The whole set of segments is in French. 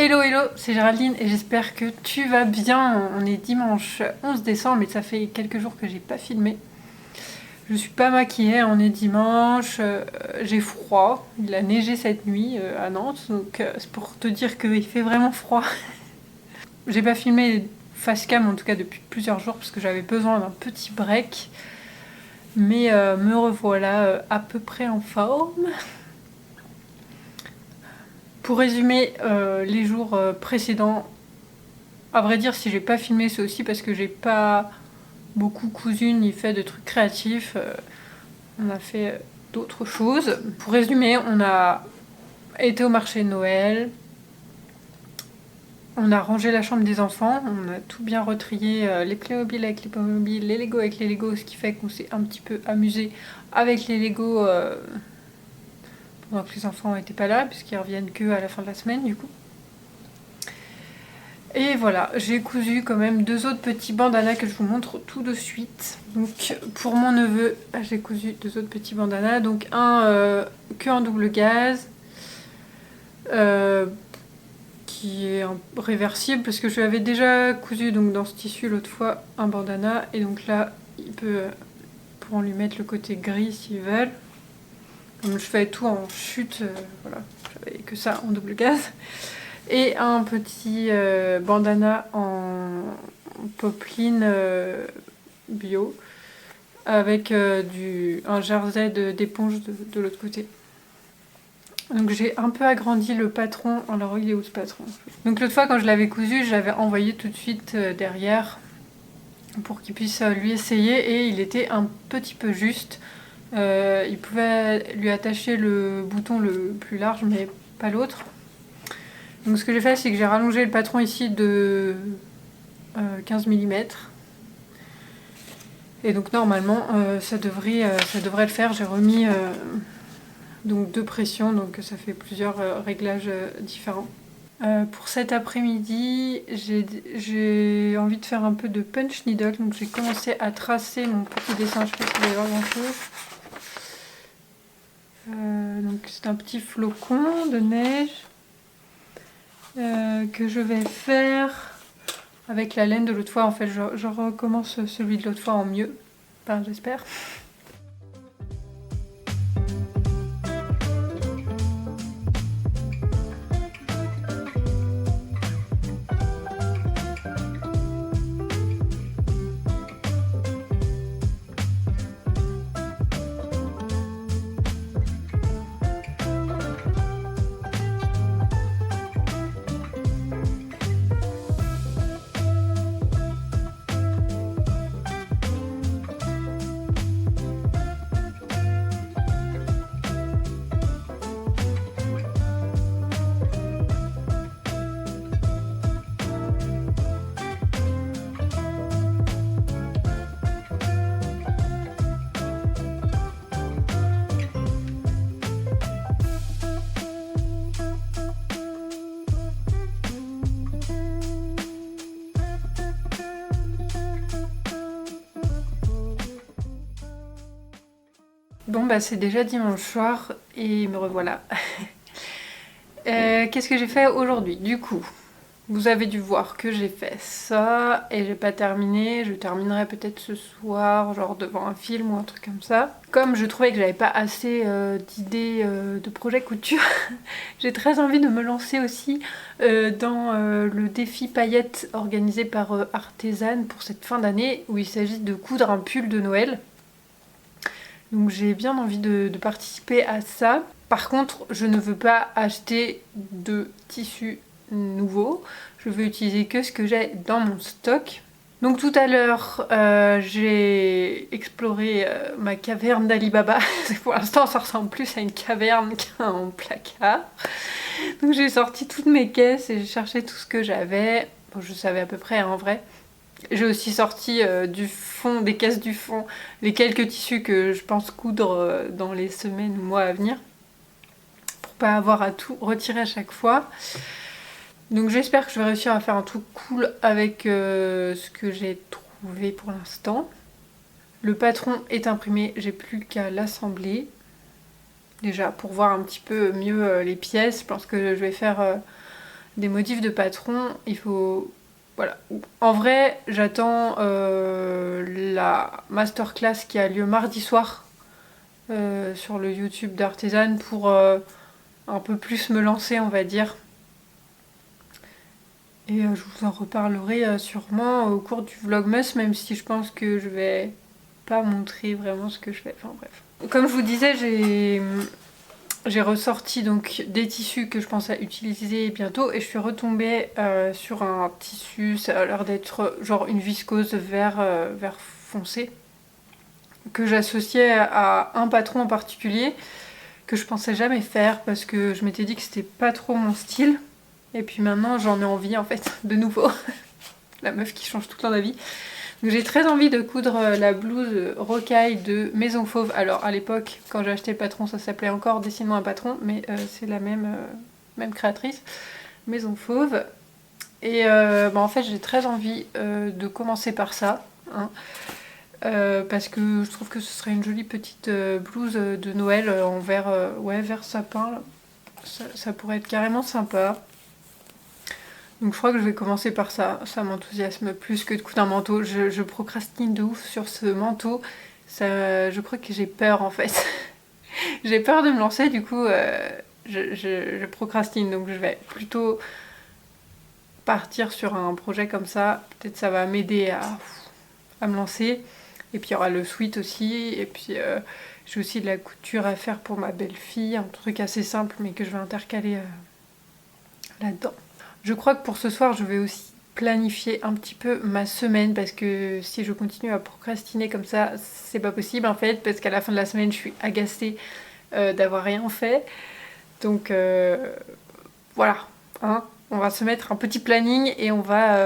Hello hello, c'est Géraldine et j'espère que tu vas bien. On est dimanche 11 décembre mais ça fait quelques jours que j'ai pas filmé. Je suis pas maquillée, on est dimanche, j'ai froid, il a neigé cette nuit à Nantes, donc c'est pour te dire qu'il fait vraiment froid. J'ai pas filmé face cam en tout cas depuis plusieurs jours parce que j'avais besoin d'un petit break. Mais me revoilà à peu près en forme. Pour résumer les jours précédents, à vrai dire si j'ai pas filmé c'est aussi parce que j'ai pas beaucoup cousu ni fait de trucs créatifs. On a fait d'autres choses. Pour résumer, on a été au marché de Noël. On a rangé la chambre des enfants, on a tout bien retrié, les Playmobil avec les Playmobil, les Lego avec les Lego, ce qui fait qu'on s'est un petit peu amusé avec les Lego pendant que les enfants n'étaient pas là, puisqu'ils reviennent que à la fin de la semaine du coup. Et voilà, j'ai cousu quand même 2 autres petits bandanas que je vous montre tout de suite. Donc pour mon neveu, j'ai cousu 2 autres petits bandanas, donc un que en double gaze. Qui est réversible parce que je lui avais déjà cousu donc dans ce tissu l'autre fois un bandana et donc là pourront lui mettre le côté gris s'ils veulent. Donc je fais tout en chute, voilà, j'avais que ça en double gaze. Et un petit bandana en popeline bio avec un jersey d'éponge de l'autre côté. Donc j'ai un peu agrandi le patron. Alors il est où ce patron? Donc l'autre fois quand je l'avais cousu, j'avais envoyé tout de suite derrière pour qu'il puisse lui essayer et il était un petit peu juste. Il pouvait lui attacher le bouton le plus large mais pas l'autre. Donc ce que j'ai fait c'est que j'ai rallongé le patron ici de 15 mm. Et donc normalement ça devrait le faire. J'ai remis donc 2 pressions, donc ça fait plusieurs réglages différents. Pour cet après-midi, j'ai envie de faire un peu de punch needle, donc j'ai commencé à tracer mon petit dessin, je sais pas si vous allez voir grand chose. Donc c'est un petit flocon de neige que je vais faire avec la laine de l'autre fois. En fait, je recommence celui de l'autre fois en mieux, enfin j'espère. Bon bah c'est déjà dimanche soir et me revoilà. Qu'est-ce que j'ai fait aujourd'hui? Du coup, vous avez dû voir que j'ai fait ça et j'ai pas terminé. Je terminerai peut-être ce soir, genre devant un film ou un truc comme ça. Comme je trouvais que j'avais pas assez d'idées de projets couture, j'ai très envie de me lancer aussi dans le défi paillettes organisé par Artisan pour cette fin d'année où il s'agit de coudre un pull de Noël. Donc j'ai bien envie de participer à ça. Par contre, je ne veux pas acheter de tissus nouveaux. Je veux utiliser que ce que j'ai dans mon stock. Donc tout à l'heure, j'ai exploré ma caverne d'Alibaba. Pour l'instant, ça ressemble plus à une caverne qu'à un placard. Donc j'ai sorti toutes mes caisses et j'ai cherché tout ce que j'avais. Bon, je savais à peu près en vrai. J'ai aussi sorti des caisses du fond, les quelques tissus que je pense coudre dans les semaines ou mois à venir, pour pas avoir à tout retirer à chaque fois. Donc j'espère que je vais réussir à faire un truc cool avec ce que j'ai trouvé pour l'instant. Le patron est imprimé, j'ai plus qu'à l'assembler. Déjà pour voir un petit peu mieux les pièces, je pense que je vais faire des motifs de patron, il faut... Voilà. En vrai, j'attends la masterclass qui a lieu mardi soir sur le YouTube d'Artisan pour un peu plus me lancer, on va dire. Et je vous en reparlerai sûrement au cours du vlogmas, même si je pense que je vais pas montrer vraiment ce que je fais. Enfin bref. Comme je vous disais, j'ai ressorti donc des tissus que je pense à utiliser bientôt et je suis retombée sur un tissu, ça a l'air d'être genre une viscose vert foncé, que j'associais à un patron en particulier que je pensais jamais faire parce que je m'étais dit que c'était pas trop mon style. Et puis maintenant j'en ai envie en fait, de nouveau. La meuf qui change tout le temps d'avis. Donc j'ai très envie de coudre la blouse rocaille de Maison Fauve. Alors à l'époque, quand j'ai acheté le patron, ça s'appelait encore Dessine-moi un patron, mais c'est la même créatrice, Maison Fauve. Et en fait j'ai très envie de commencer par ça. Hein. Parce que je trouve que ce serait une jolie petite blouse de Noël en vert, vert sapin. Là. Ça pourrait être carrément sympa. Donc je crois que je vais commencer par ça. Ça m'enthousiasme plus que de coudre un manteau. Je procrastine de ouf sur ce manteau. Je crois que j'ai peur en fait. J'ai peur de me lancer, du coup je procrastine. Donc je vais plutôt partir sur un projet comme ça. Peut-être ça va m'aider à me lancer. Et puis il y aura le sweat aussi. Et puis j'ai aussi de la couture à faire pour ma belle-fille. Un truc assez simple mais que je vais intercaler là-dedans. Je crois que pour ce soir, je vais aussi planifier un petit peu ma semaine parce que si je continue à procrastiner comme ça, c'est pas possible en fait parce qu'à la fin de la semaine, je suis agacée d'avoir rien fait. Donc voilà, hein, on va se mettre un petit planning et on va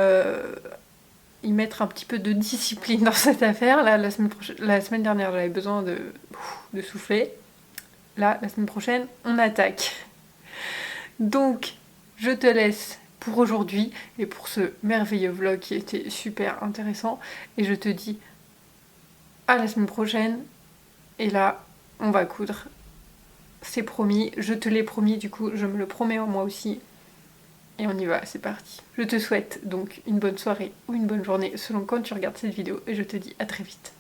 y mettre un petit peu de discipline dans cette affaire. Là, la semaine dernière, j'avais besoin de souffler. Là, la semaine prochaine, on attaque. Donc, je te laisse pour aujourd'hui et pour ce merveilleux vlog qui était super intéressant. Et je te dis à la semaine prochaine. Et là, on va coudre. C'est promis. Je te l'ai promis, du coup, je me le promets en moi aussi. Et on y va, c'est parti. Je te souhaite donc une bonne soirée ou une bonne journée selon quand tu regardes cette vidéo. Et je te dis à très vite.